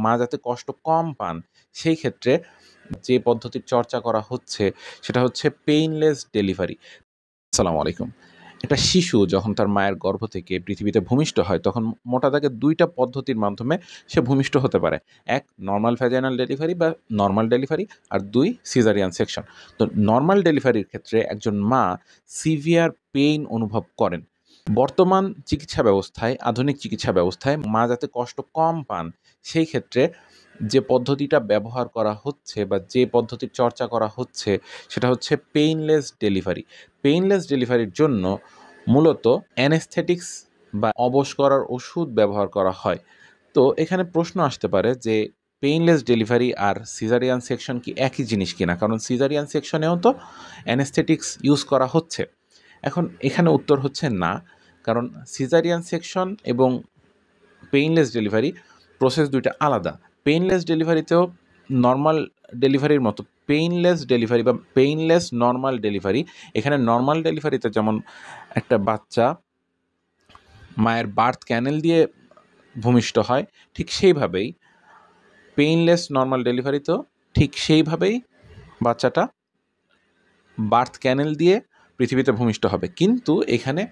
মা যাতে কষ্ট কম পান সেই ক্ষেত্রে যে পদ্ধতির চর্চা করা হচ্ছে সেটা হচ্ছে পেইনলেস ডেলিভারি। আসসালামু আলাইকুম। একটা শিশু যখন তার মায়ের গর্ভ থেকে পৃথিবীতে ভূমিষ্ঠ হয় তখন মোটা দাগে ২ টা পদ্ধতির মাধ্যমে সে ভূমিষ্ঠ হতে পারে। ১ নরমাল ভ্যাজাইনাল ডেলিভারি বা নরমাল ডেলিভারি, আর ২ সিজারিয়ান সেকশন। তো নরমাল ডেলিভারির ক্ষেত্রে একজন মা সিভিয়ার পেইন অনুভব করেন। বর্তমান চিকিৎসা ব্যবস্থায়, আধুনিক চিকিৎসা ব্যবস্থায় মা যাতে কষ্ট কম পান সেই ক্ষেত্রে যে পদ্ধতিটা ব্যবহার করা হচ্ছে বা যে পদ্ধতির চর্চা করা হচ্ছে সেটা হচ্ছে পেইনলেস ডেলিভারি। পেইনলেস ডেলিভারির জন্য মূলত অ্যানেস্থেটিক্স বা অবশ করার ওষুধ ব্যবহার করা হয়। তো এখানে প্রশ্ন আসতে পারে যে পেইনলেস ডেলিভারি আর সিজারিয়ান সেকশন কি একই জিনিস কিনা? কারণ সিজারিয়ান সেকশনেও তো অ্যানেস্থেটিক্স ইউজ করা হচ্ছে। এখন এখানে উত্তর হচ্ছে না। কারণ সিজারিয়ান সেকশন এবং পেইনলেস ডেলিভারি প্রসেস ২ টা আলাদা। পেইনলেস ডেলিভারিতেও নরমাল ডেলিভারির মতো পেইনলেস ডেলিভারি বা পেইনলেস নরমাল ডেলিভারি, এখানে নরমাল ডেলিভারিতে যেমন একটা বাচ্চা মায়ের বার্থ ক্যানেল দিয়ে ভূমিষ্ঠ হয়, ঠিক সেইভাবেই পেইনলেস নরমাল ডেলিভারিতেও ঠিক সেইভাবেই বাচ্চাটা বার্থ ক্যানেল দিয়ে পৃথিবীতে ভূমিষ্ঠ হবে। কিন্তু এখানে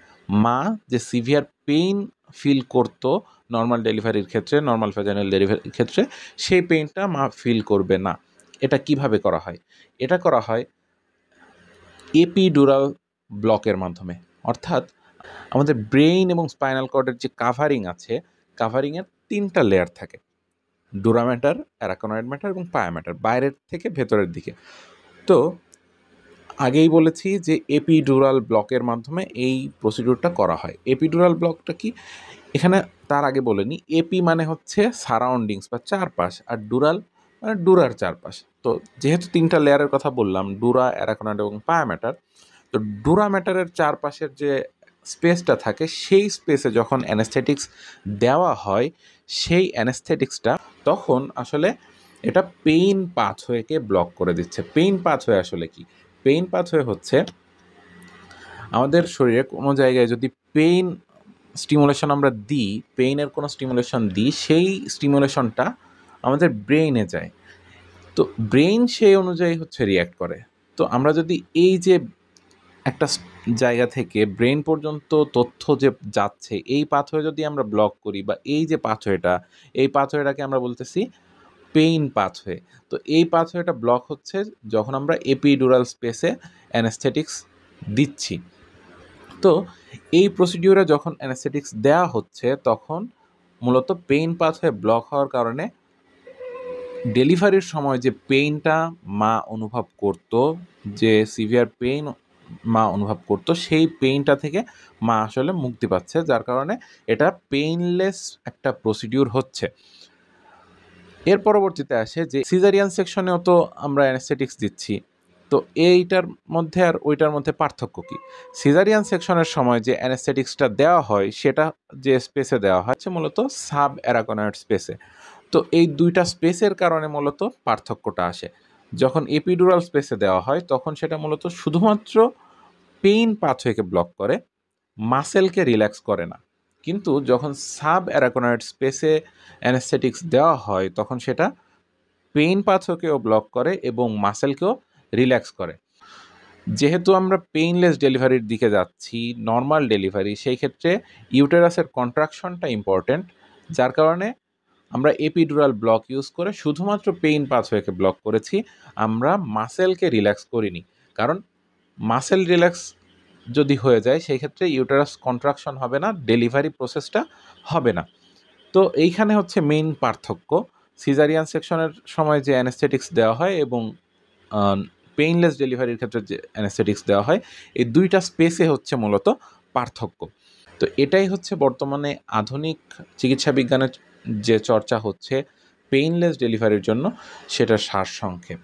মা যে সিভিয়ার পেইন ফিল করতো নরমাল ডেলিভারির ক্ষেত্রে, নরমাল ভ্যাজাইনাল ডেলিভারির ক্ষেত্রে, সেই পেইনটা মা ফিল করবে না। এটা কিভাবে করা হয়? এটা করা হয় এপিডুরাল ব্লকের মাধ্যমে। অর্থাৎ আমাদের ব্রেইন এবং স্পাইনাল কর্ডের যে কাভারিং আছে, কাভারিংয়ের ৩ টা লেয়ার থাকে। ডুরা ম্যাটার, অ্যারাকনয়েড ম্যাটার এবং পায়া ম্যাটার, বাইরের থেকে ভেতরের দিকে। তো আগেই বলেছি যে এপিডুরাল ব্লকের মাধ্যমে এই প্রসিডিউরটা করা হয়। এপিডুরাল ব্লকটা কি? এখানে তার আগে বলে নিই, এপি মানে হচ্ছে সারাউন্ডিংস বা চারপাশ, আর ডুরাল মানে ডুরার চারপাশ। তো যেহেতু ৩ টা লেয়ারের কথা বললাম, ডুরা, অ্যারাকনয়েড এবং পায়া ম্যাটার, তো ডুরা ম্যাটারের চারপাশের যে স্পেসটা থাকে সেই স্পেসে যখন অ্যানেস্থেটিক্স দেওয়া হয়, সেই অ্যানেস্থেটিক্সটা তখন আসলে এটা পেইন পাথওয়েকে ব্লক করে দিচ্ছে। পেইন পাথওয়ে আসলে কি? পেইন পাথওয়ে হচ্ছে আমাদের শরীরে কোনো জায়গায় যদি পেইন স্টিমুলেশন আমরা দিই, পেইনের কোনো স্টিমুলেশন দিই, সেই স্টিমুলেশনটা আমাদের ব্রেইনে যায়। তো ব্রেইন সেই অনুযায়ী হচ্ছে রিঅ্যাক্ট করে। তো আমরা যদি এই যে একটা জায়গা থেকে ব্রেইন পর্যন্ত তথ্য যে যাচ্ছে, এই পাথওয়ে যদি আমরা ব্লক করি বা এই যে পাথওয়েটা, এই পাথওয়েটাকে আমরা বলতেছি পেইন পাথওয়ে। তো এই পাথওয়েটা ব্লক হচ্ছে যখন আমরা এপিডুরাল স্পেসে অ্যানেস্থেটিক্স দিচ্ছি। তো এই প্রসিডিউরে যখন অ্যানেস্থেটিক্স দেওয়া হচ্ছে তখন মূলত পেইন পাথওয়ে ব্লক হওয়ার কারণে ডেলিভারির সময় যে পেইনটা মা অনুভব করত, যে সিভিয়ার পেইন মা অনুভব করত, সেই পেইনটা থেকে মা আসলে মুক্তি পাচ্ছে, যার কারণে এটা পেইনলেস একটা প্রসিডিউর হচ্ছে। এর পরবর্তীতে আসে যে সিজারিয়ান সেকশনেও তো আমরা অ্যানেস্থেটিক্স দিচ্ছি। তো এইটার মধ্যে আর ওইটার মধ্যে পার্থক্য কী? সিজারিয়ান সেকশনের সময় যে অ্যানেস্থেটিক্সটা দেওয়া হয় সেটা যে স্পেসে দেওয়া হয় হচ্ছে মূলত সাব অ্যারাকনয়েড স্পেসে। তো এই ২ টা স্পেসের কারণে মূলত পার্থক্যটা আসে। যখন এপিডুরাল স্পেসে দেওয়া হয় তখন সেটা মূলত শুধুমাত্র পেইন পাথওয়েকে ব্লক করে, মাসেলকে রিল্যাক্স করে না। কিন্তু যখন সাব অ্যারাকনয়েড স্পেসে অ্যানেস্থেটিক্স দেওয়া হয় তখন সেটা পেইন পাথওয়েকেও ব্লক করে এবং মাসেলকেও রিল্যাক্স করে। যেহেতু আমরা পেইনলেস ডেলিভারির দিকে যাচ্ছি, নরমাল ডেলিভারি, সেই ক্ষেত্রে ইউটেরাসের কন্ট্রাকশনটা ইম্পর্ট্যান্ট, যার কারণে আমরা এপিডুরাল ব্লক ইউজ করে শুধুমাত্র পেইন পাথওয়েকে ব্লক করেছি, আমরা মাসেলকে রিল্যাক্স করিনি। কারণ মাসেল রিল্যাক্স যদি হয়ে যায় সেই ক্ষেত্রে ইউটেরাস কন্ট্রাকশন হবে না, ডেলিভারি প্রসেসটা হবে না। তো এইখানে হচ্ছে মেইন পার্থক্য। সিজারিয়ান সেকশনের সময় যে অ্যানেস্থেটিক্স দেওয়া হয় এবং পেইনলেস ডেলিভারির ক্ষেত্রে যে অ্যানেস্থেটিক্স দেওয়া হয়, এই ২ টা স্পেসে হচ্ছে মূলত পার্থক্য। তো এটাই হচ্ছে বর্তমানে আধুনিক চিকিৎসা বিজ্ঞানের যে চর্চা হচ্ছে পেইনলেস ডেলিভারির জন্য, সেটার সারসংক্ষেপ।